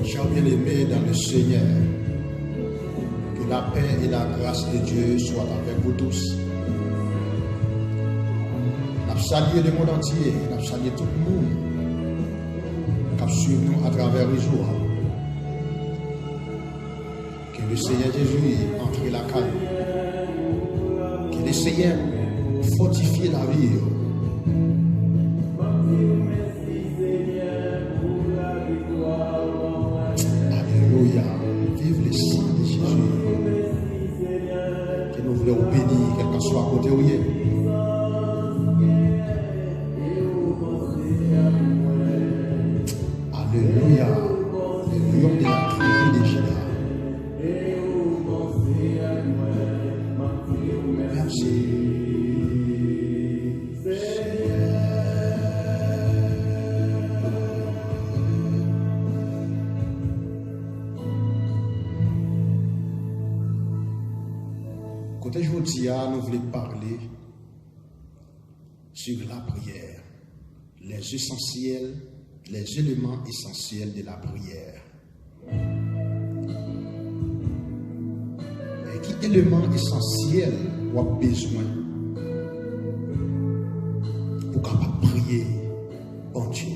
Chers bien-aimés dans le Seigneur, que la paix et la grâce de Dieu soient avec vous tous. Nous saluons le monde entier, nous saluons tout le monde qui suit nous à travers les jours. Que le Seigneur Jésus entre la caille. Que le Seigneur fortifie la vie. Alléluia. Vive le sang de Jésus. Que nous voulons bénir, quel que soit à côté où il est. Alléluia. Le lion de la tribu de Juda. Merci. Côté aujourd'hui, nous voulons parler sur la prière, les essentiels, les éléments essentiels de la prière. Et quel élément essentiel ou a besoin pour capable prier bon Dieu?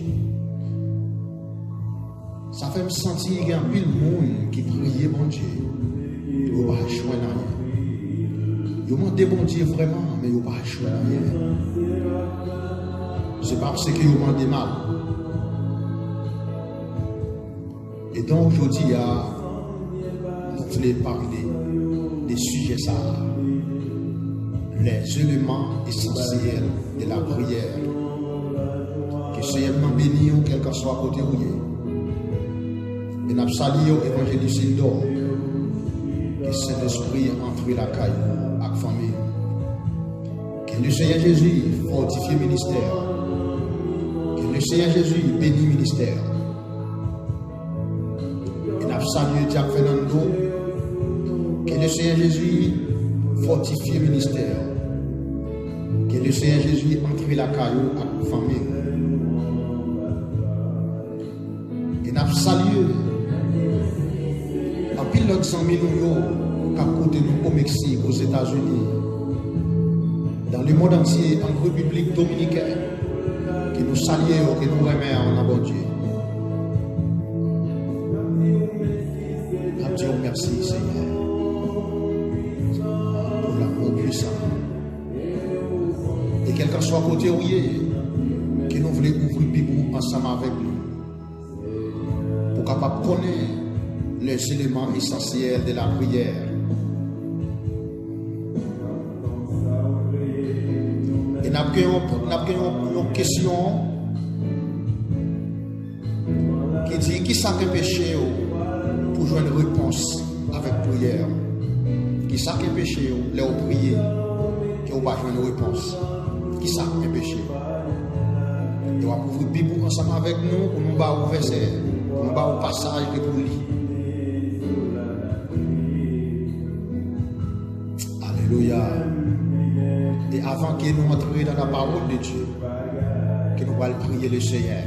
Ça fait me sentir qu'il y a un peu de monde qui prie bon Dieu, il ne va pas jouer rien. Ils demandent bon Dieu vraiment, mais ils ne vont pas jouer rien. C'est pas parce qu'ils demandent mal. Et donc aujourd'hui, nous voulons parler des sujets ça, les éléments essentiels de la prière. Que Seigneur nous bénisse, quel que soit côté où il est. Et nous saluons l'évangéliste Sildor. Que Saint-Esprit entre la caille avec la famille. Que le Seigneur Jésus fortifie le ministère. Que le Seigneur Jésus bénisse le ministère. Et nous saluons Dieu Fernando. Que le Seigneur Jésus fortifie le ministère. Que le Seigneur Jésus entre la caille avec la famille. Et nous saluons en pile de 100 millions qu'à côté nous au Mexique, aux États-Unis, dans le monde entier, en République dominicaine, que nous saluons, que nous remercions en bon Dieu. Dieu merci Seigneur pour l'amour puissant. Et quel que soit côté où il est, que nous voulons ouvrir Bible ensemble avec nous pour capable connaître les éléments essentiels de la prière. Et nous avons une question qui dit qui ça que péché pour jouer une réponse avec prière. Qui ça que péché là au prier qui on va jouer une réponse. Qui ça que péché. Et on va ouvrir la Bible ensemble avec nous pour nous voir au verset, pour nous voir au passage de pour lire. Alléluia. Et avant que nous entrions dans la parole de Dieu, que nous allons prier le Seigneur.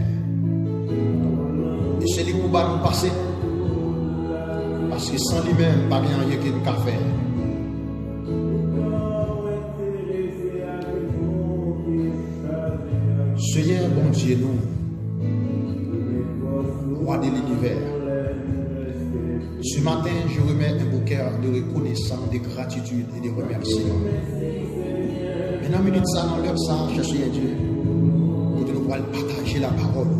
Et c'est lui qui va nous passer. Parce que sans lui-même, pas bien rien qu'il nous a fait. Seigneur, bon Dieu, nous, roi de l'univers. Ce matin, je remets un beau cœur de reconnaissance, de gratitude et de remerciement. Maintenant, minute ça, dans l'heure ça, je suis Dieu, pour nous partager la parole.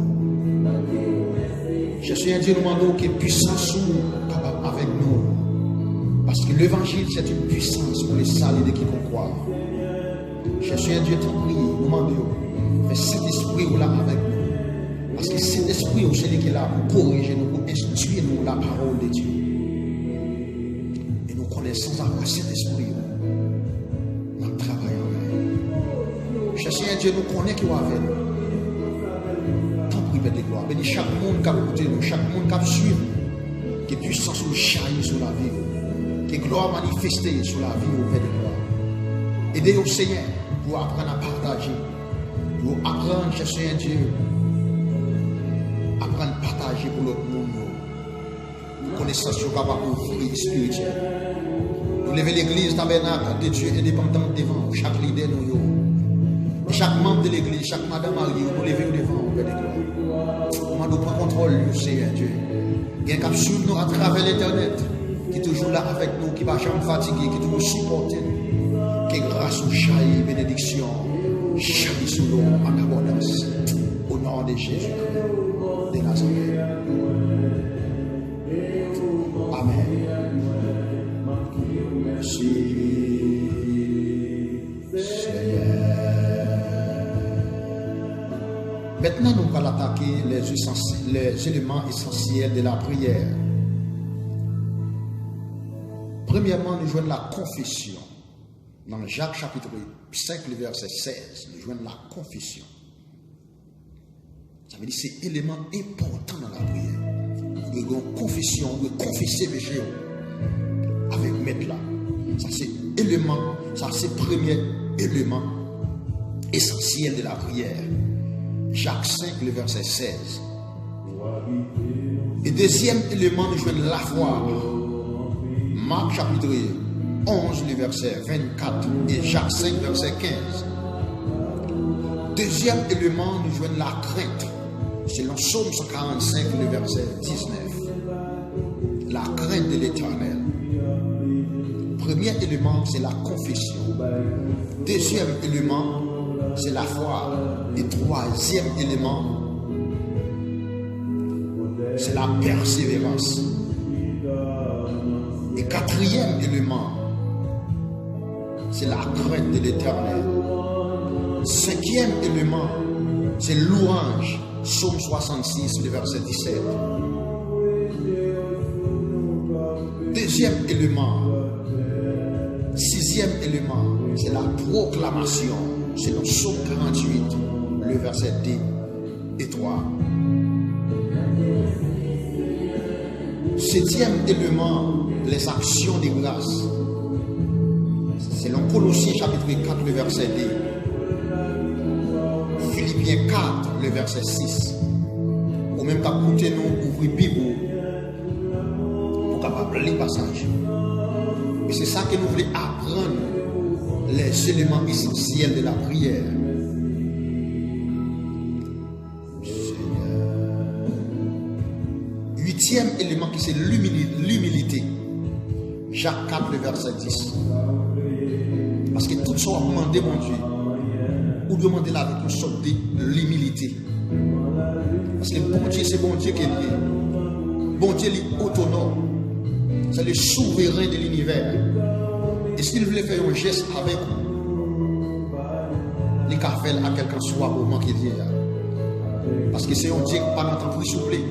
Je suis un Dieu, nous demandons que puissance soit capable avec nous. Parce que l'évangile, c'est une puissance pour les saluts de quiconque croit. Je suis un Dieu qui prie, nous demandons, mais cet esprit est là avec nous. Parce que cet esprit est celui qui est là pour corriger nous, pour instruire nous la parole de Dieu. Et nous connaissons sans avoir cet esprit. Nous travaillons avec. Je suis un Dieu, nous connaissons qui est avec nous. De gloire. Bénis chaque monde qui a écouté nous, chaque monde qui a suivi, que puissance nous jaillit sur la vie, que gloire manifestée sur la vie au Père de gloire. Aidez au Seigneur pour apprendre à partager, pour apprendre, chercher un Dieu, apprendre à partager pour l'autre monde. connaissance capable d'ouvrir spirituelle. Nous lever l'église tabernacle de Dieu indépendante devant chaque leader nous. Et chaque membre de l'église, chaque madame mariée, nous lever devant Père de gloire. Comment nous prendre contrôle, Seigneur Dieu. Il y a un cap sur nous à travers l'internet, qui est toujours là avec nous, qui ne va jamais fatiguer, qui toujours supporter. Que grâce au chahi, bénédiction, chahi sur nous en abondance. Au nom de Jésus-Christ de Nazareth. Amen. Merci, Seigneur. Maintenant, nous allons attaquer les éléments essentiels de la prière. Premièrement, nous jouons la confession. Dans Jacques chapitre 5, le verset 16, nous jouons la confession. Ça veut dire que c'est un élément important dans la prière. Nous avons confession, nous confesser péché avec maître là. Ça c'est élément, ça c'est le premier élément essentiel de la prière. Jacques 5, le verset 16. Et deuxième élément, nous jouons la foi. Marc chapitre 11, le verset 24 et Jacques 5, verset 15. Deuxième élément, nous jouons la crainte. C'est dans Psaume 145, le verset 19. La crainte de l'Éternel. Premier élément, c'est la confession. Deuxième élément, c'est la foi. Et troisième élément, c'est la persévérance. Et quatrième élément, c'est la crainte de l'Éternel. Cinquième élément, c'est louange. Psaume 66, le verset 17. Deuxième élément, sixième élément, c'est la proclamation. C'est dans Psaume 48, le verset 2 et 3. Septième élément, les actions de grâce. C'est dans Colossiens chapitre 4, le verset 2. Philippiens 4, le verset 6. Ou même qu'à côté nous ouvrir Bible pour capable lire passage. Et c'est ça que nous voulons apprendre, les éléments essentiels de la prière. Seigneur. Huitième élément qui c'est l'humilité. Jacques 4, le verset 10. Parce que tout ça a demandé, mon Dieu, ou demander là avec une sorte de l'humilité. Parce que bon Dieu, c'est bon Dieu qui est lié. Bon Dieu est autonome. C'est le souverain de l'univers. Et s'il voulait faire un geste avec vous, il a fait à quelqu'un soit au moment qu'il est là. Parce que c'est un Dieu qui n'a pas d'entendre pour souffler.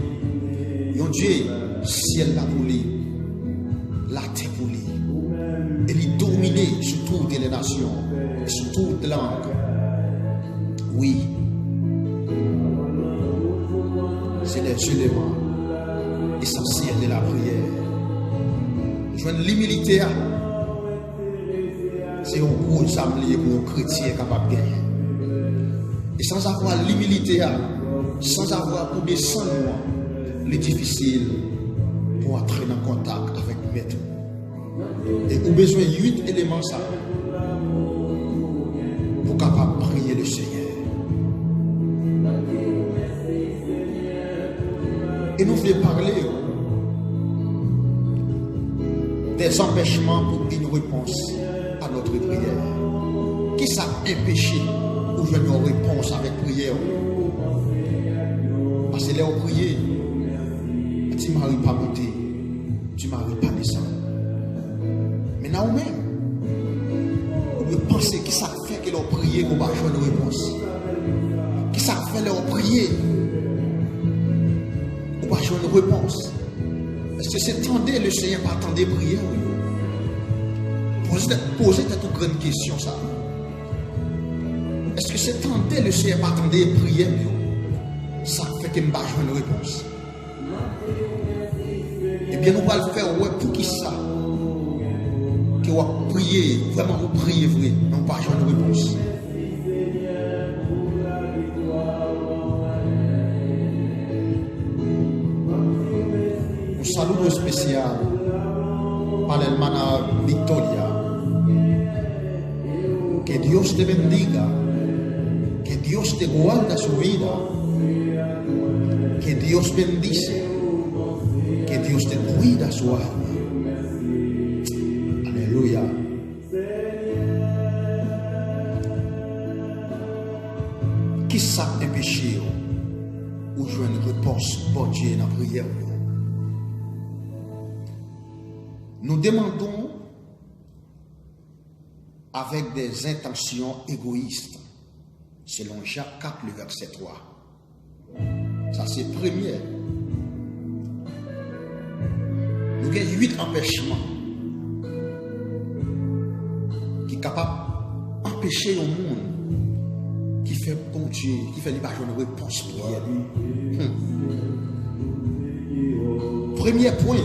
Un Dieu, ciel là pour lui, la terre pour lui. Et il domine sur toutes les nations, sur toutes les langues. Oui. C'est les éléments essentiels de la prière. Joindre l'humilité, c'est un gros samedi pour un chrétien capable de gagner. Et sans avoir l'humilité, sans avoir pour descendre, il est difficile pour entrer en contact avec le maître. Et on a besoin de 8 éléments ça pour capable prier le Seigneur. Et nous voulons parler des empêchements pour une réponse à notre prière. Qui ça empêché ou je une réponse avec prière? Parce que là on prie, tu ne m'arrives pas à monter, tu ne m'arrives pas à descendre. Maintenant même, on peut penser qui ça fait que l'on prie qu'on va avoir une réponse. Qui ça fait l'on prier qu'on va avoir une réponse. Est-ce que c'est tendez le Seigneur pas attendre prier? Posez cette grande question ça. Est-ce que c'est tendez le Seigneur pas attendre prier? Ça fait qu'il me va avoir une réponse. Eh bien, nous allons le faire ouais, pour qui ça? Que vous priez, vraiment vous priez vrai, mais on va avoir une réponse. saludo especial para la hermana Victoria. Que Dios te bendiga, que Dios te guarda su vida, que Dios bendice, que Dios te cuida su alma. Aleluya. Qui ça est péché ou je une réponse bon Dieu dans la prière. Nous demandons avec des intentions égoïstes, selon Jacques 4, le verset 3. Ça c'est premier. Nous avons 8 empêchements qui sont capables d'empêcher au monde qui fait bon Dieu, qui fait une réponse prière. Premier point,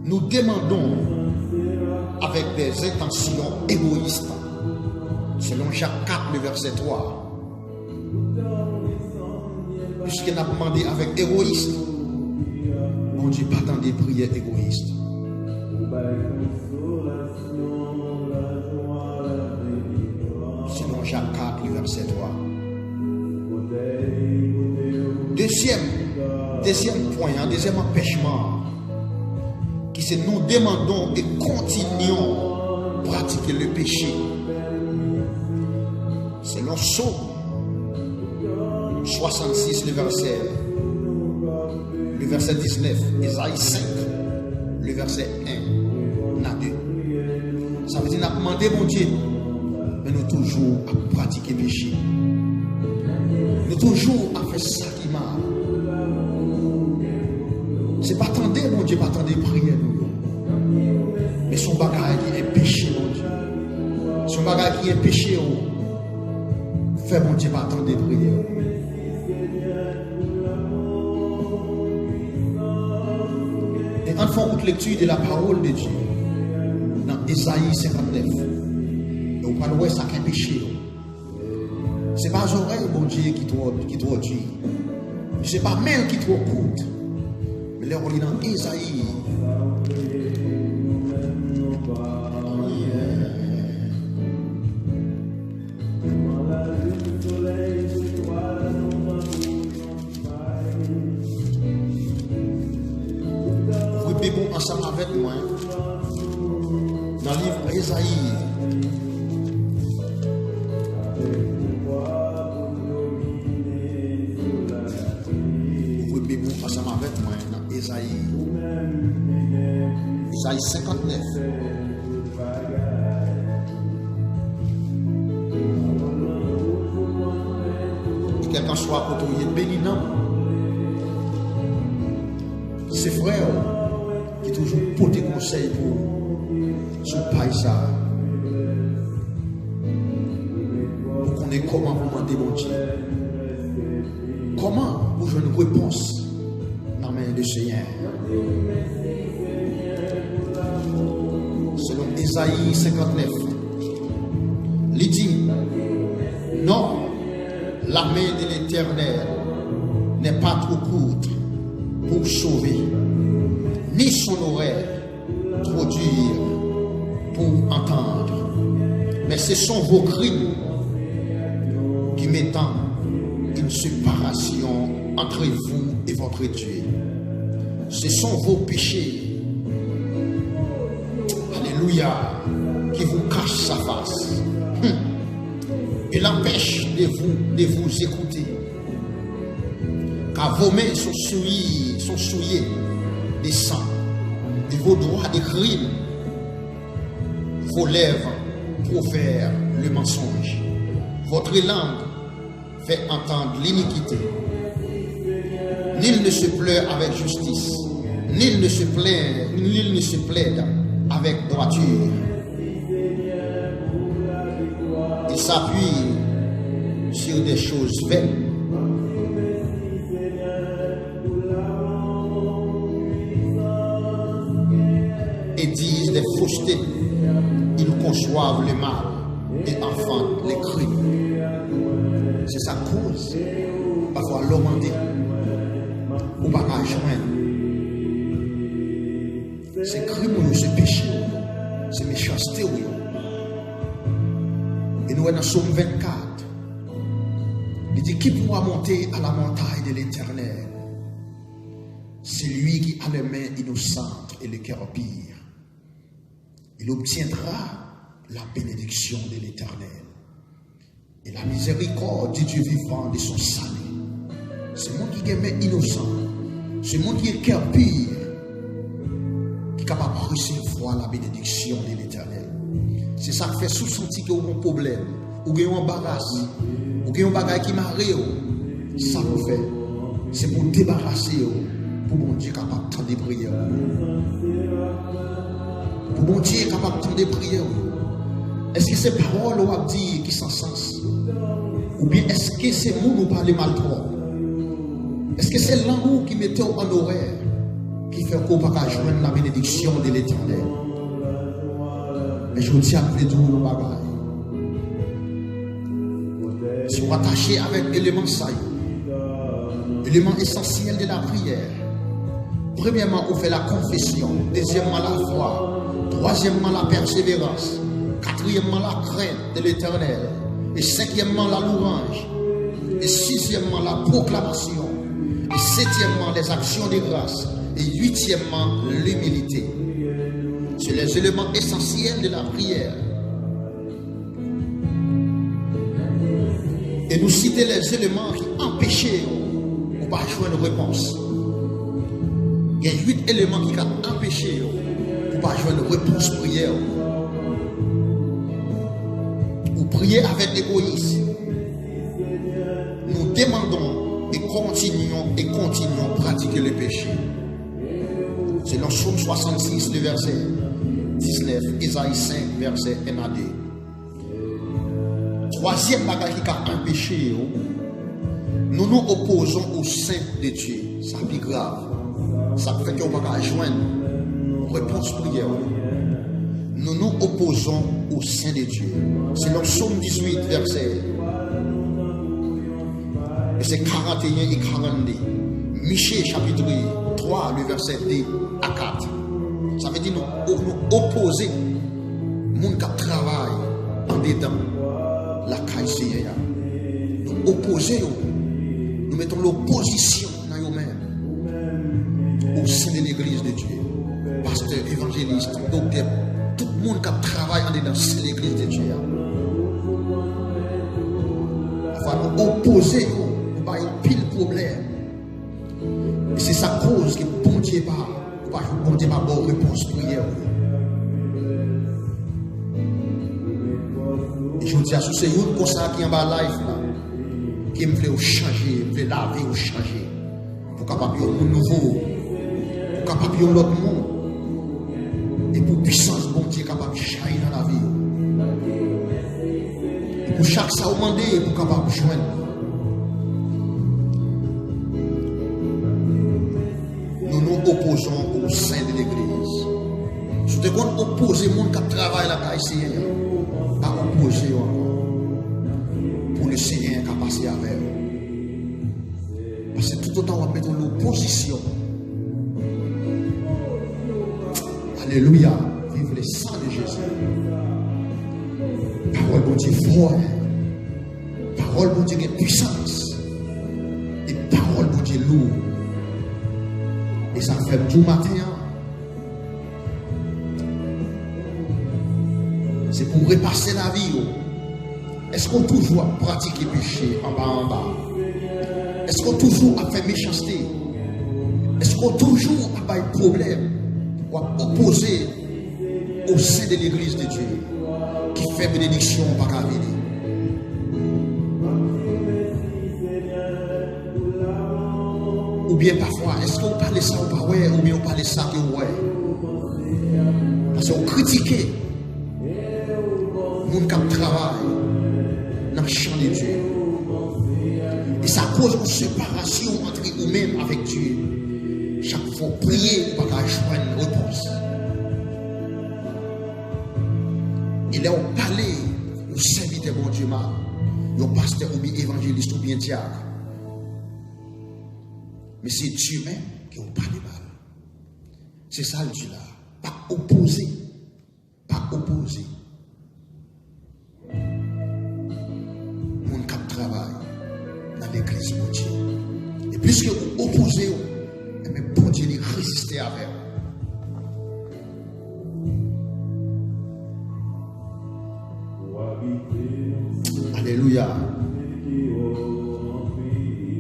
nous demandons avec des intentions égoïstes, selon Jacques 4, le verset 3. Puisqu'il a demandé avec égoïste, bon Dieu, pas dans des prières égoïstes. Selon Jacques 4, le verset 3. Deuxième point, deuxième empêchement, qui c'est nous demandons et continuons à pratiquer le péché. Selon Psaume 66, le verset 19, Ésaïe 5, le verset 1, na 2. Ça veut dire qu'on a demandé mon Dieu, mais nous toujours à pratiquer le péché. Nous toujours à faire ça qui m'a. C'est pas attendre mon Dieu, pas attendre prier nous. Mais son bagage qui est péché, mon Dieu. Son bagage qui est péché, fait mon Dieu, pas attendre prier. Et en faisant toute lecture de la parole de Dieu, dans Ésaïe 59, et on parle de ça qui est péché. Ce n'est pas les oreilles, mon Dieu, qui doit dire. Ce n'est pas même qui doit coûte. Mais là, on est dans Ésaïe. Vous pouvez ensemble avec moi dans le livre Ésaïe. Ensemble avec moi dans Ésaïe 59. Que quelqu'un soit côtoyé béninant. Ses frères qui toujours portent des conseils pour ce paysage. Pour qu'on ait comment vous demander mon Dieu. Comment vous jouer une réponse dans la main du Seigneur. Selon Ésaïe 59, il dit, non, la main de l'Éternel n'est pas trop courte pour sauver, ni son oreille trop dure pour entendre. Mais ce sont vos crimes qui mettent une séparation entre vous et votre Dieu. Ce sont vos péchés, alléluia, qui vous cachent sa face. Il empêche de vous écouter. Car vos mains sont souillées de sang, et vos doigts de crimes, vos lèvres profèrent le mensonge. Votre langue fait entendre l'iniquité. Nul ne se pleure avec justice, nul ne se plaide avec droiture. Il s'appuie sur des choses vaines. Et disent des faussetés. Ils conçoivent le mal et enfantent les crimes. C'est sa cause. Parfois l'homme en dit, ou pas qu'à joindre. C'est crime, c'est péché, c'est méchanceté. Et nous, dans Somme 24, il dit qui pourra monter à la montagne de l'Éternel? C'est lui qui a les mains innocentes et le cœur pur. Il obtiendra la bénédiction de l'Éternel et la miséricorde du Dieu vivant de son salut. C'est moi qui ai les mains innocentes, c'est moi qui ai le cœur pur, qui est capable de recevoir la bénédiction de l'Éternel. C'est ça qui fait sous-sentir qu'il y a un problème, ou qu'il y a un embarras, ou qu'il y a un bagage qui m'arrive. Ça qu'on fait, c'est pour débarrasser, pour mon Dieu capable de tendre des prières. Pour mon Dieu capable de tendre des prières. Est-ce que ces paroles ou dit qui sont sens? Ou bien est-ce que ces mots nous parlent mal trop? Est-ce que c'est l'amour qui mettait en horaire qui fait qu'on ne peut pas joindre la bénédiction de l'Éternel? Mais je vous dis à vous dire nos bagages. Si vous attachez avec l'élément ça, l'élément essentiel de la prière. Premièrement, on fait la confession. Deuxièmement, la foi. Troisièmement, la persévérance. Quatrièmement, la crainte de l'Éternel. Et cinquièmement, la louange. Et sixièmement, la proclamation. Et septièmement, les actions de grâce. Et huitièmement, l'humilité. C'est les éléments essentiels de la prière. Et nous citer les éléments qui empêchaient ou pas jouer une réponse. Il y a 8 éléments qui ont empêché ou pas jouer une réponse prière. Ou prier avec égoïsme. Nous demandons et continuons à pratiquer le péché. C'est dans Somme 66, le verset 19, Isaïe 5, verset 1 à 2. Troisième bagage qui a empêché, nous nous opposons au sein de Dieu. Ça plus grave. Ça fait qu'on ne peut pas joindre réponse prière. Nous nous opposons au sein de Dieu. C'est dans Somme 18, verset. Et c'est 41 et 42. Michée, chapitre 3, le verset 2 à 4. Ça veut dire nous opposer mon qui travaille en dedans la caille. Nous opposer, nous mettons l'opposition dans nous-mêmes au sein de l'église de Dieu. Pasteur, évangéliste, docteur, tout le monde qui travaille en dedans c'est l'église de Dieu. Enfin, nous opposer, nous pas un pile problème. Et c'est sa cause que bon Dieu pas bonne réponse prière. Et je vous dis à ce c'est une comme ça qui est en bas live là, qui me fait changer, me fait laver ou changer, pour capable de un nouveau, pour capable de l'autre monde, et pour puissance bon Dieu capable de changer dans la vie. Et pour chaque ça demander, pour capable de joindre. Nous nous opposons au sein de l'église. Si vous opposez les gens qui travaillent là-bas, pas opposer pour le Seigneur qui a passé avec eux. Parce que tout autant on va mettre l'opposition. Alléluia. Vive le sang de Jésus. Parole de Dieu fort. Parole de Dieu qui est puissance. Et parole de Dieu lourd. Et ça fait tout matin. C'est pour repasser la vie. Est-ce qu'on toujours a pratiqué péché en bas? Est-ce qu'on toujours a fait méchanceté? Est-ce qu'on toujours a pas de problème ou a opposé au sein de l'église de Dieu qui fait bénédiction par la vie? Ou bien parfois, est-ce qu'on parle ça ou pas ouais, ou bien on parle ça que ouais? Parce qu'on critique les gens qui travaillent dans le champ de Dieu. Et ça cause une séparation entre nous-mêmes avec Dieu. Chaque fois, prier pour qu'on joigne une réponse. Et là, on parlait, on s'invitait mon Dieu, un pasteur ou bien évangéliste ou bien diacre. Mais c'est Dieu même qui n'a pas de mal. C'est ça le Dieu là. Pas opposé. Pas opposé. Mon cap travail dans l'église, mon Dieu. Et puisque vous opposez, mais bon Dieu, il résiste avec vous. Alléluia.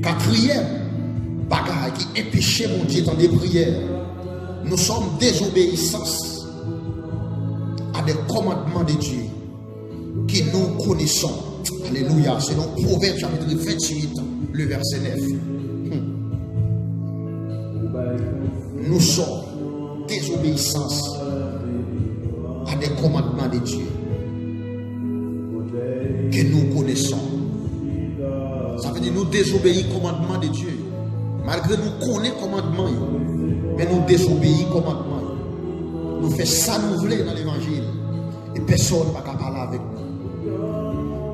Quatrième bagaille qui est péché, mon Dieu, dans les prières. Nous sommes désobéissants à des commandements de Dieu que nous connaissons. Alléluia. Selon Proverbe chapitre 28, le verset 9. Nous sommes désobéissants à des commandements de Dieu que nous connaissons. Ça veut dire nous désobéissons au commandement de Dieu. Malgré nous connaissons le commandement, mais nous désobéissons au commandement. Nous faisons ça nous voulons dans l'évangile. Et personne ne va parler avec nous.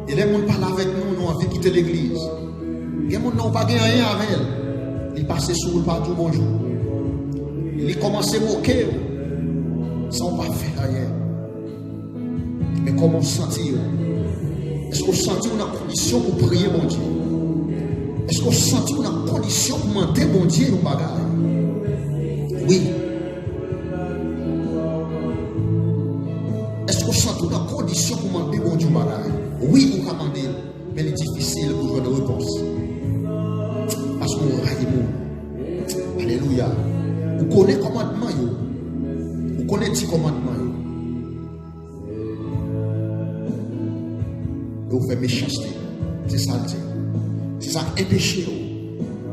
Et les gens parlent avec nous, nous avons envie de quitter l'église. Les gens n'ont pas gagné rien avec elle. Ils passent sur le partout bonjour. Ils commencent à moquer sans pas faire rien. Mais comment sentir? Est-ce qu'on sentit une condition pour prier mon Dieu? Est-ce qu'on sentit une condition pour mentir mon Dieu nos bagages? Oui. Est-ce qu'on sentit une condition pour mentir mon Dieu nos bagages? Oui, vous commandez, mais il est difficile pour jouer de réponse. Parce qu'on raille mon. Alléluia. Vous connaissez le commandement, vous connaissez le commandement. Vous faites méchanceté. C'est ça le dit. C'est ça qui est péché.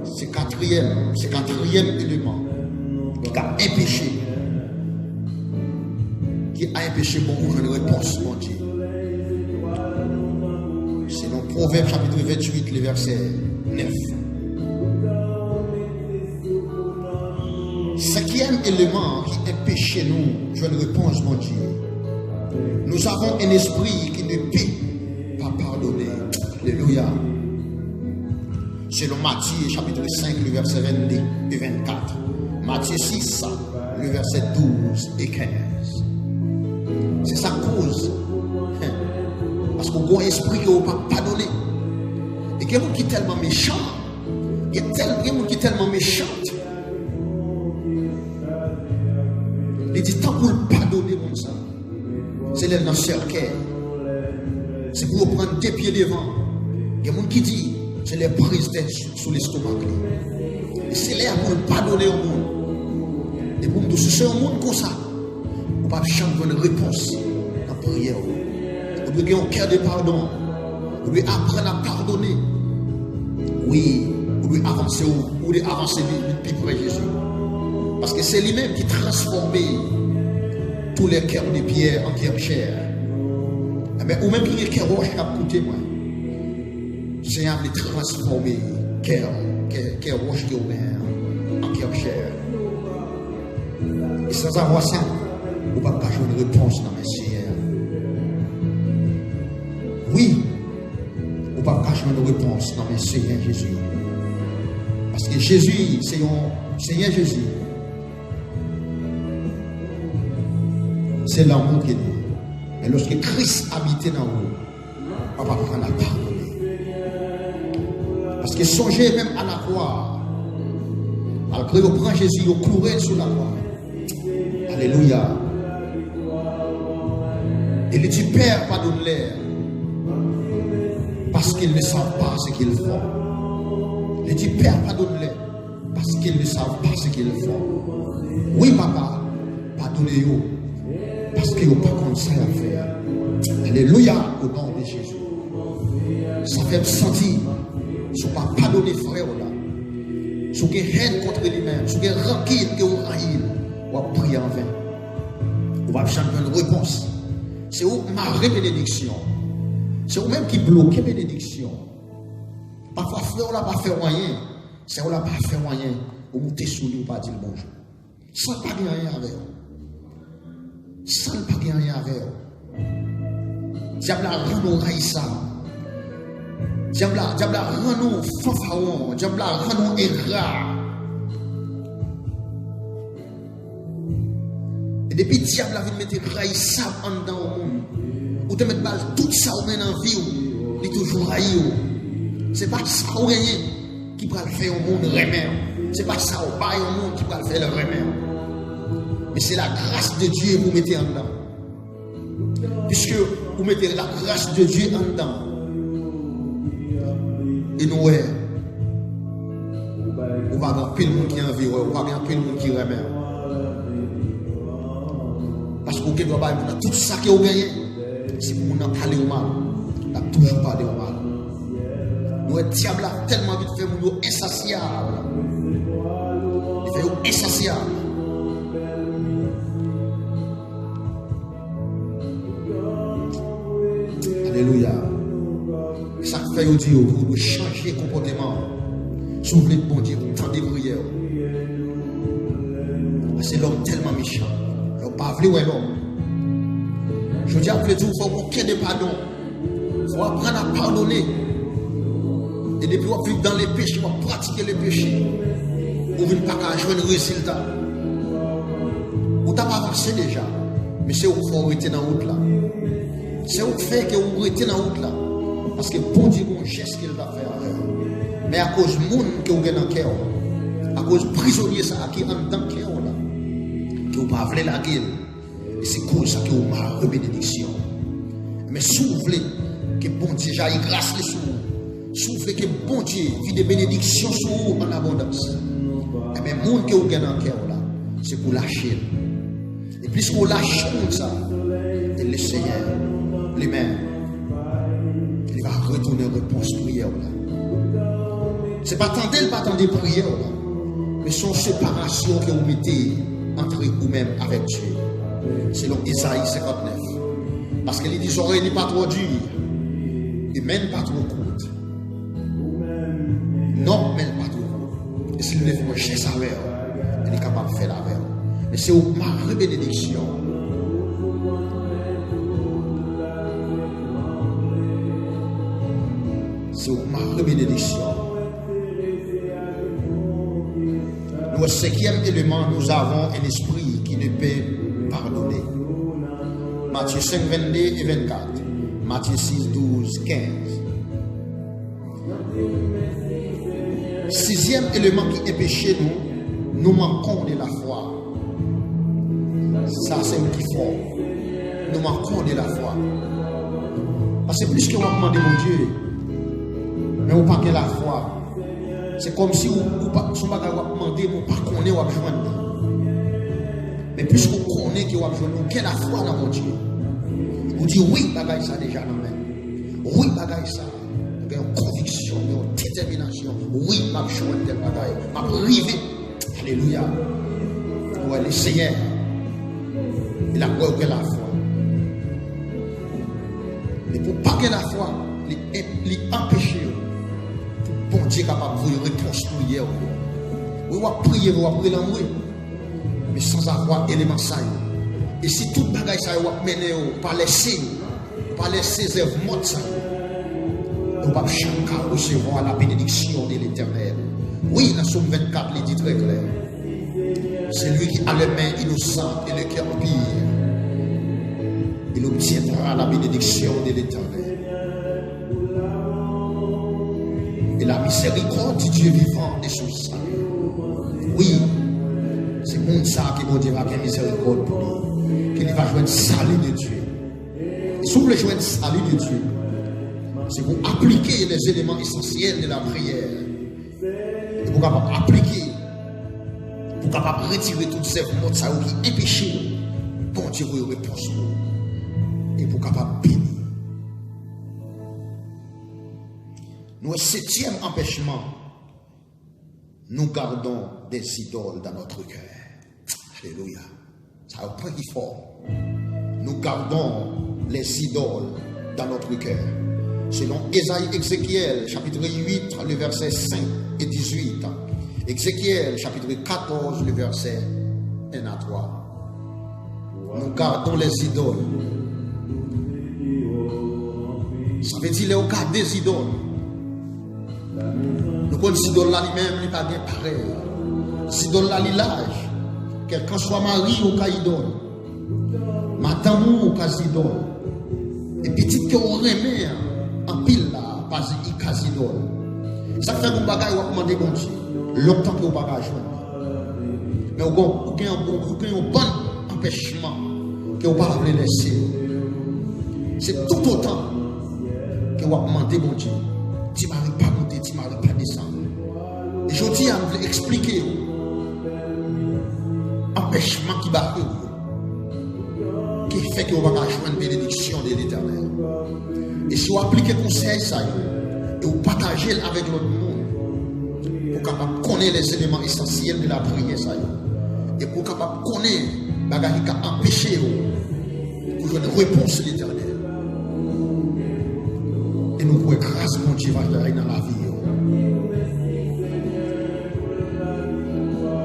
C'est quatrième élément qui a un péché. Qui a un péché pour vous une réponse, mon Dieu. C'est dans Proverbe chapitre 28, le verset 9. Cinquième élément qui est péché, nous, je une réponse, mon Dieu. Nous avons un esprit qui ne peut pas pardonner. Alléluia. Selon Matthieu chapitre 5, le verset 22 et 24. Matthieu 6, le verset 12 et 15. C'est sa cause. Parce qu'on a un esprit qui ne peut pas pardonner. Et il y a des gens qui sont tellement méchants. Il y a des gens qui sont tellement méchants. Il dit tant pour pardonner comme ça. C'est là dans le cercueil. C'est pour prendre des pieds devant. Il y a des gens qui disent c'est les prises sous l'estomac. Et c'est là pour pardonner au monde. Et pour me dire, si c'est un monde comme ça, on ne peut pas changer une réponse dans la prière. On doit avoir un cœur de pardon. On doit apprendre à pardonner. Oui, on doit avancer plus près de Jésus. Parce que c'est lui-même qui transforme tous les cœurs de pierre en cœur chair. Mais ou même qui est cœur roche à côté moi. C'est un de transformer cœur roche qui est ouvert en cœur chair. Et sans avoir ça, on ne va pas jouer une réponse dans mes Seigneur. Oui, on ne va pas jouer une réponse dans mes Seigneur Jésus. Parce que Jésus, c'est un Seigneur Jésus. C'est l'amour qui est dit. Et lorsque Christ habitait dans vous, on va prendre la pardonner. Parce que songez même à la croix. Malgré qu'on prend Jésus, on courait sur la croix. Alléluia. Il dit Père, pardonne-les. Parce qu'ils ne savent pas ce qu'ils font. Il dit Père, pardonne-les. Parce qu'ils ne savent pas ce qu'ils font. Oui, papa, pardonnez-vous. Parce qu'ils n'ont pas comme ça à faire. Alléluia au nom de Jésus. Ça fait me sentir. Si on ne pas pardonner frère là. Si on a haine contre lui-même. Si on a rancune que on haït. On va prier en vain. On va changer une réponse. C'est où ma bénédiction. C'est où même qui bloque la bénédiction. Parfois frère on n'a pas fait moyen. C'est on n'a pas fait moyen. On monte sous nous pas dire bonjour. Sans pas dire rien avec eux. Sans pas dire rien avec eux. Diable a rendu raïssa. Diable a rendu fanfaron. Diable a rendu erreur. depuis le diable a vu mettre raï sable en dedans au monde, ou te mettre balle tout ça ou même en vie, il est toujours raï. C'est pas ça ou rien qui va le faire au monde remède. C'est pas ça ou pas au monde qui va le faire le remède. Mais c'est la grâce de Dieu que vous mettez en dedans. Puisque vous mettez la grâce de Dieu en dedans. Et nous, on va avoir plus de monde qui envie, on va avoir plus de monde qui remet. Parce que vous doit tout ça que vous gagnez, c'est pour nous parler au mal. On a toujours parlé au mal. Nous, le diable a tellement vite fait nous insatiables. Il fait nous insatiables. Alléluia. Ça fait vous dire vous devez changer de comportement. Si vous voulez bon Dieu, vous tendez prière. C'est l'homme tellement méchant. Il n'a pas voulu l'homme. Je dis à vous, il faut aucun de pardon. Il faut apprendre à pardonner. Et depuis vous vivez dans les péchés, vous pratiquer les péchés. Vous ne venez pas qu'à jouer un résultat. Vous n'avez pas avancé déjà. Mais c'est vous qu'il faut arrêter dans la route là. C'est vous qui fait que vous arrêtez dans la route là. Parce que bon Dieu, bon geste qu'il va faire. Mais à cause du monde que vous avez dans le cœur, à cause du prisonnier qui est dans le cœur, que vous ne pouvez pas la gueule, et c'est cause ça que vous avez une bénédiction. Mais si vous voulez que bon Dieu j'aille grâce sur vous, si vous voulez que bon Dieu vit des bénédictions sur vous en abondance, et bien le monde que vous avez dans le cœur, c'est pour lâcher. Et puisque vous lâchez ça, et le Seigneur, lui-même, il va retourner réponse prière. Ce n'est pas attendre prière, mais son séparation que vous mettez entre vous-même avec Dieu. Selon Isaïe 59. Parce qu'il dit, les oreilles n'est pas trop dures, et même pas trop courtes. Non, même pas trop courtes. Et s'il ne fait pas chez sa mère, il est capable de faire la verre. Mais c'est ma bénédiction. C'est ma bénédiction. Au cinquième élément, nous avons un esprit qui ne peut pardonner. Matthieu 5, 22 et 24. Matthieu 6, 12, 15. Sixième élément qui est péché, nous manquons de la foi. Ça, c'est un petit fort. Nous manquons de la foi. Parce que plus que vous demandez mon Dieu, mais vous manquez la foi. C'est comme si vous ne pouvez pas demander, vous ne pouvez pas joindre. Mais puisque vous connaissez que vous avez joindre, vous avez la foi dans mon Dieu. Vous dites oui, bagaille ça déjà dans même. Oui, bagaille ça. Vous avez une conviction, une détermination. Oui, je vais joindre tel bagaille. Je vais arriver. Alléluia. Ouais, le Seigneur, il a quoi que la foi. Mais pour ne pas que la foi, il empêche. Bon Dieu est capable de vous reconstruire. Vous allez prier, vous allez prier l'amour. Mais sans avoir élément ça. Et si tout le bagage ça vous mener par laisser œuvres mortes, vous ne pouvez pas recevoir la bénédiction de l'Éternel. Oui, dans Somme 24, il dit très clair. C'est lui qui a les mains innocentes et le cœur pire. Il obtiendra la bénédiction de l'Éternel. Et la miséricorde du Dieu vivant est sur ça. Oui, c'est pour ça que mon Dieu va faire miséricorde pour lui. Qu'il va jouer le salut de Dieu. Et si vous voulez jouer le salut de Dieu, c'est pour appliquer les éléments essentiels de la prière. Et pour capable appliquer, pour capable retirer toutes ces mots qui empêchent, bon Dieu vous répond. Et pour capable bénir. Nous, septième empêchement, nous gardons des idoles dans notre cœur. Alléluia. Ça a un point qui est fort. Nous gardons les idoles dans notre cœur. Selon Ézéchiel, chapitre 8, le verset 5 et 18. Ézéchiel, chapitre 14, le verset 1 à 3. Nous gardons les idoles. Ça veut dire les garder des idoles. Nous connaissons l'idole là lui-même, il n'est pas bien pareil. L'idole là, l'âge. Quelqu'un soit mari ou idole. Madame ou casidol. Et petit que on remet en pile là, pas y casidol. Ça fait un bagage ou demander bon Dieu. Longtemps que vous bagage mais vous avez un bon empêchement que vous ne pouvez pas laisser. C'est tout autant que vous demandez bon Dieu. Tu ne m'arrives pas monter, tu ne m'arrives pas descendre. Et je dis à vous expliquer empêchement qui va qui fait que vous ne pouvez pas jouer une bénédiction de l'Éternel. Et si vous appliquez le conseil ça et vous partagez avec l'autre monde pour capable connaître les éléments essentiels de la prière ça et pour capable connaître bagage qui a empêché pour jouer une réponse de l'Éternel. Et nous pouvons grâce mon Dieu va dans la vie.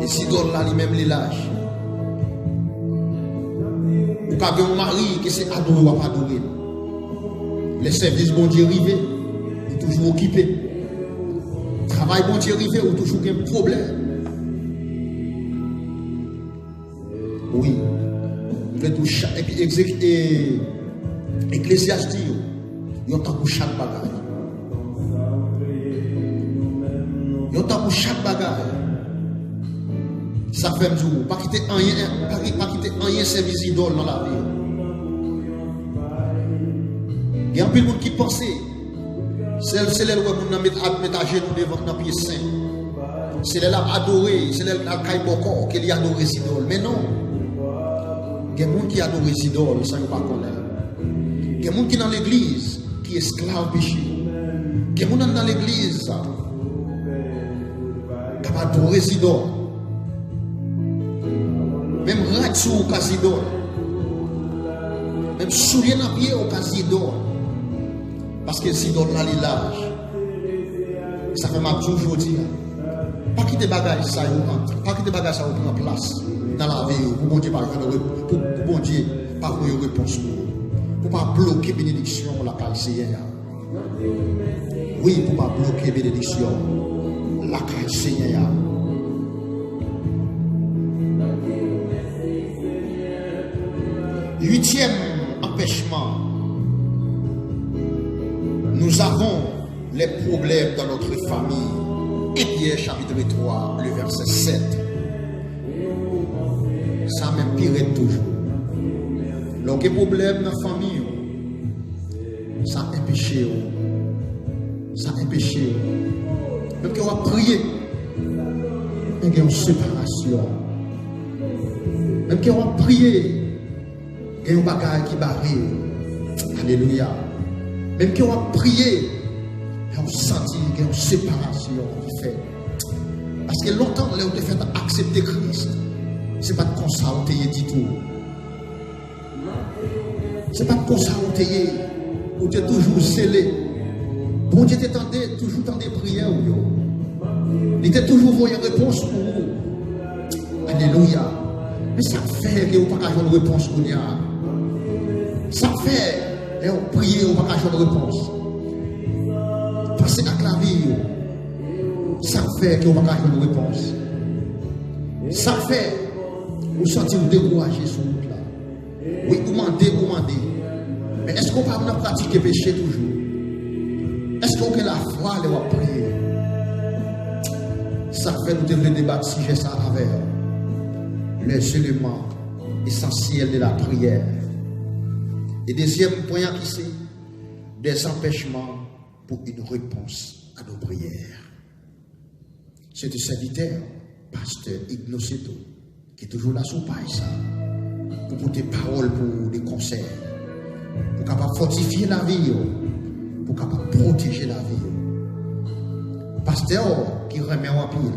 Et si donne là lui-même les lâche. Ou quand un mari qui s'est adoré ou pas adoré. Les services bon Dieu arrivé, ou toujours occupé. Travail bon Dieu arrivé, ou toujours un problème. Oui. Et puis Ecclésiastique, il y a tant pour chaque bagage. Il y a tant pour chaque bagage. Ça fait me dire, pas quitter rien service idole dans la vie. Il y a un peu de monde qui pense, c'est là où on met à genoux devant le pied saint. C'est là où adorer, c'est là où qu'il y a adoré les idoles. Mais non. Il y a des gens qui adorent les idoles sans ne pas connaître. Il y a des gens qui sont dans l'église qui est esclave péché. Il y a des gens dans l'église qui adorent les idoles. Même ratio au cas idole. Même soulier dans pied au cas idole. Parce que les idoles là, les lâches. Ça fait mal toujours dire. Pas quitter bagage ça, pas quitter bagage ça prend place dans la vie pour bon Dieu pas pour bon Dieu pas pour une réponse pour pas bloquer bénédiction la Seigneur. Oui, pour pas bloquer bénédiction la Seigneur. Huitième empêchement. Nous avons les problèmes dans notre famille. Et Pierre chapitre 3, le verset 7. Ça m'empire toujours. Lorsque problème dans la famille, ça empêche. Ça empêche. Même qu'on va prier, il y a une séparation. Même qu'on va prier, il y a un bagage qui barre. Alléluia. Même qu'on va prier, on sentit qu'il y a une séparation qui fait. Parce que longtemps, là, on te fait accepter Christ. Ce n'est pas de comme ça on t'y dit tout. Ce n'est pas de comme ça on t'y dit. On t'est toujours scellé. Bon Dieu t'attendait toujours dans des prières. Il était toujours voyant réponse pour vous. Alléluia. Mais ça fait que vous n'avez pas avoir une réponse pour nous. Ça fait que vous priez, vous n'avez pas avoir une réponse. Passer à la vie, ça fait que vous n'avez pas une réponse. Ça fait que vous sentez vous décourager sur route là. Oui, vous demandez. Mais est-ce qu'on va pratiquer péché toujours? Est-ce qu'on a la foi de vous prier? Ça fait nous devons débattre si j'ai ça avec les éléments essentiels de la prière. Et deuxième point qui c'est des empêchements pour une réponse à nos prières. C'est le serviteur, pasteur Ignoceto, qui est toujours là sous paille ça, pour porter parole pour des conseils, pour capable fortifier la vie, pour capable protéger la vie. Pasteur qui remet en pile,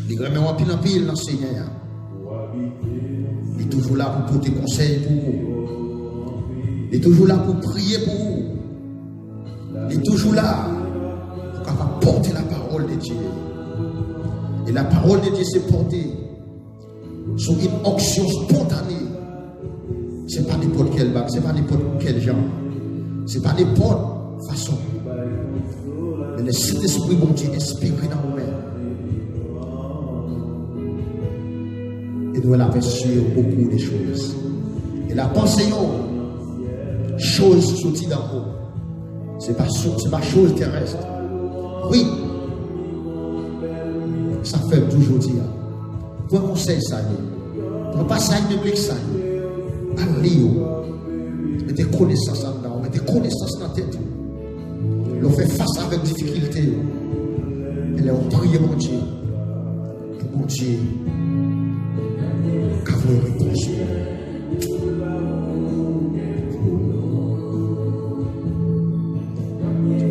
il remet en pile dans le Seigneur. Il est toujours là pour porter conseil pour vous. Il est toujours là pour prier pour vous. Il est toujours là pour capable porter la parole de Dieu. Et la parole de Dieu s'est portée sur une onction spontanée. Ce n'est pas n'importe quel bac, ce n'est pas n'importe quel genre. Ce n'est pas n'importe façon. Mais le Saint-Esprit bon Dieu inspiré dans vous-même. Et nous avons sur beaucoup de choses. Et la pensée, chose sortie d'en haut. Ce n'est pas chose terrestre. Oui. Ça fait toujours dire. Pour un conseil, ça y est. Pour pas ça, il ne ça y est. Allez, mettez connaissance en dedans, mettez connaissance dans la tête. L'on fait face avec difficulté. Et là, on prie mon Dieu. Pour mon Dieu. Qu'avons réponse.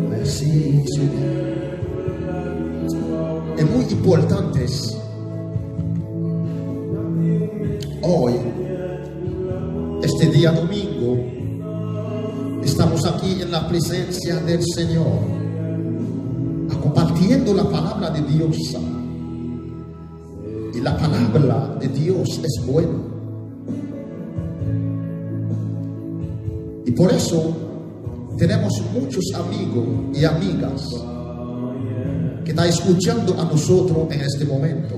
Merci, Seigneur. Es muy importante hoy, este día domingo, estamos aquí en la presencia del Señor, compartiendo la palabra de Dios. Y la palabra de Dios es buena. Y por eso tenemos muchos amigos y amigas que están escuchando a nosotros en este momento.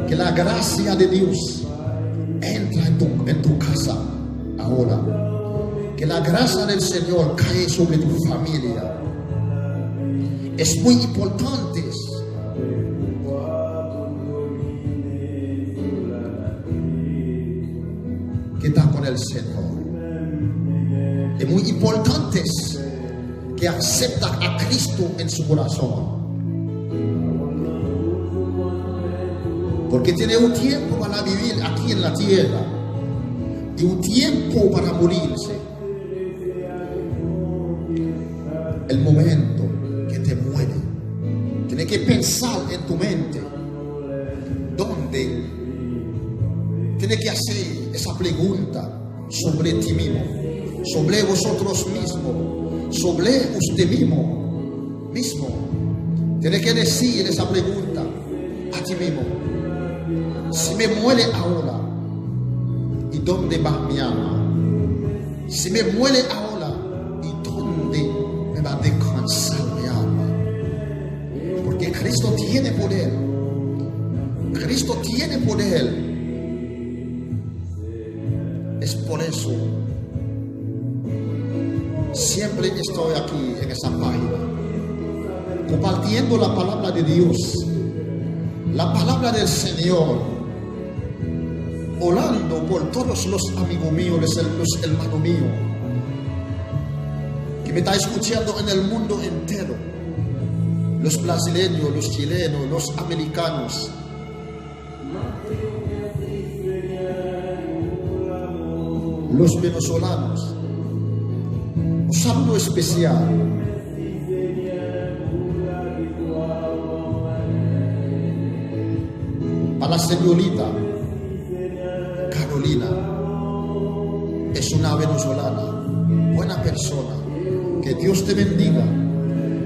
Que la gracia de Dios entra en tu casa ahora. Que la gracia del Señor cae sobre tu familia. Es muy importante que está con el Señor. Es muy importante que acepta a Cristo en su corazón. Porque tiene un tiempo para vivir aquí en la tierra y un tiempo para morirse. El momento que te muere, tienes que pensar en tu mente dónde. Tienes que hacer esa pregunta sobre ti mismo, sobre vosotros mismos, sobre usted mismo. Tienes que decir esa pregunta a ti mismo. Si me muere ahora, ¿y dónde va mi alma? Si me muere ahora, ¿y dónde me va a descansar mi alma? Porque Cristo tiene poder. Cristo tiene poder. Es por eso siempre estoy aquí en esa página compartiendo la palabra de Dios, la palabra del Señor, orando por todos los amigos míos, los hermanos míos que me están escuchando en el mundo entero, los brasileños, los chilenos, los americanos. Los venezolanos, un saludo especial para la señorita Carolina. Es una venezolana, buena persona. Que Dios te bendiga,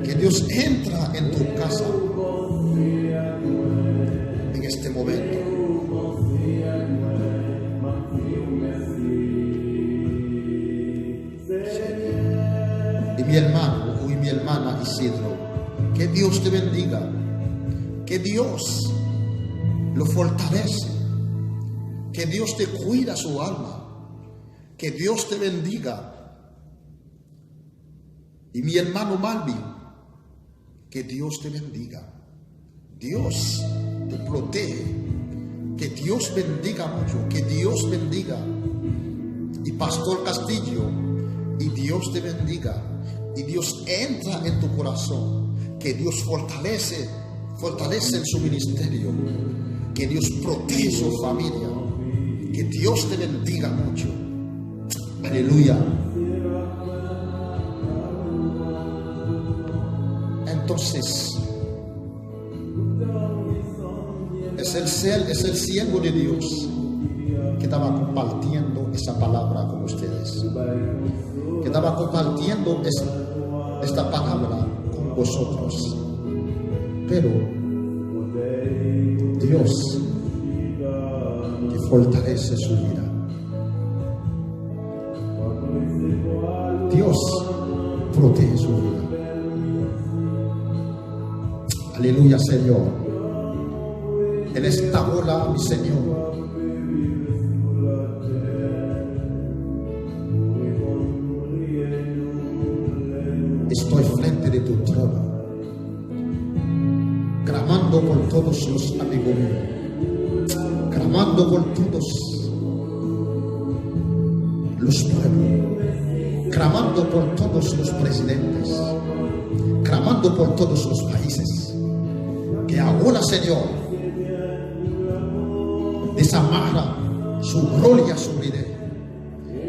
que Dios entra en tu casa en este momento. Mi hermano y mi hermana Isidro, que Dios te bendiga, que Dios lo fortalece, que Dios te cuida su alma, que Dios te bendiga. Y mi hermano Malvin, que Dios te bendiga, Dios te protege, que Dios bendiga mucho, que Dios bendiga. Y Pastor Castillo, y Dios te bendiga. Y Dios entra en tu corazón, que Dios fortalece en su ministerio, que Dios protege su familia, que Dios te bendiga mucho. Aleluya. Entonces, es el siervo de Dios que estaba compartiendo esa palabra con ustedes, que estaba compartiendo esta palabra con vosotros. Pero Dios que fortalece su vida, Dios protege su vida. Aleluya, Señor. En esta hora, mi Señor, estoy frente de tu trono, clamando por todos los amigos míos, clamando por todos los pueblos, clamando por todos los presidentes, clamando por todos los países, que ahora, Señor, desamarra su gloria sobre él,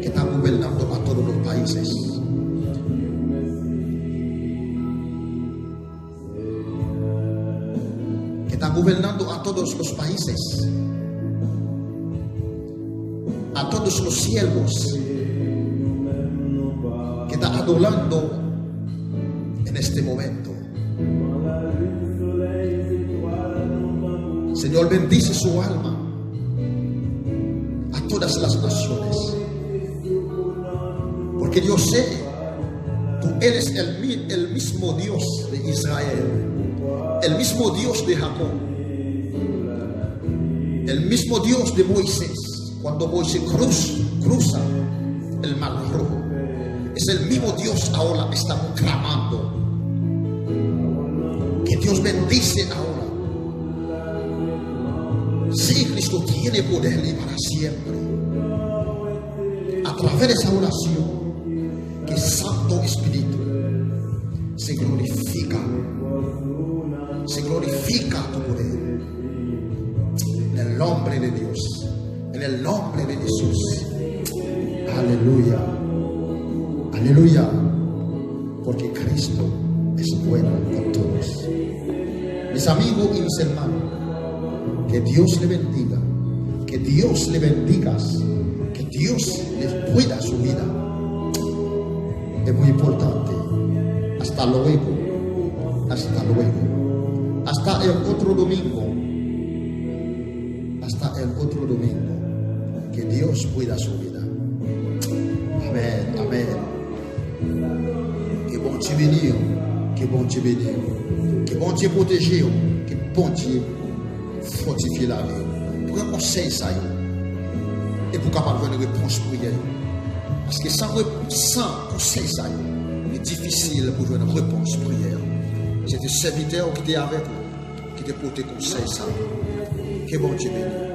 que está gobernando a todos los países. Que está gobernando a todos los países, a todos los siervos, que está adorando en este momento. Señor, bendice su alma a todas las naciones, porque yo sé, tú eres el mismo Dios de Israel, el mismo Dios de Jacob, el mismo Dios de Moisés. Cuando Moisés cruza el mar rojo, es el mismo Dios ahora. Estamos clamando que Dios bendice ahora. Sí, Cristo tiene poder y para siempre. A través de esa oración, que Santo Espíritu se glorifica tu poder. En el nombre de Dios, en el nombre de Jesús. Aleluya, aleluya, porque Cristo es bueno con todos. Mis amigos y mis hermanos, que Dios le bendiga, que Dios le bendiga, que Dios les cuida su vida. Es muy importante. Hasta luego, hasta luego, hasta el otro domingo, hasta el otro domingo. Que Dios cuida su vida. Amén, amén. Que bon Dieu bénisse, que bon Dieu bénisse, que bon Dieu protège, que bon Dieu fortifie la vie. Pour un conseil ça et pour capable de réponse prière. Parce que sans conseil ça, c'est difficile pour une réponse prière. C'est un serviteur qui était avec nous, qui te porté conseil ça. Que bon Dieu bénisse.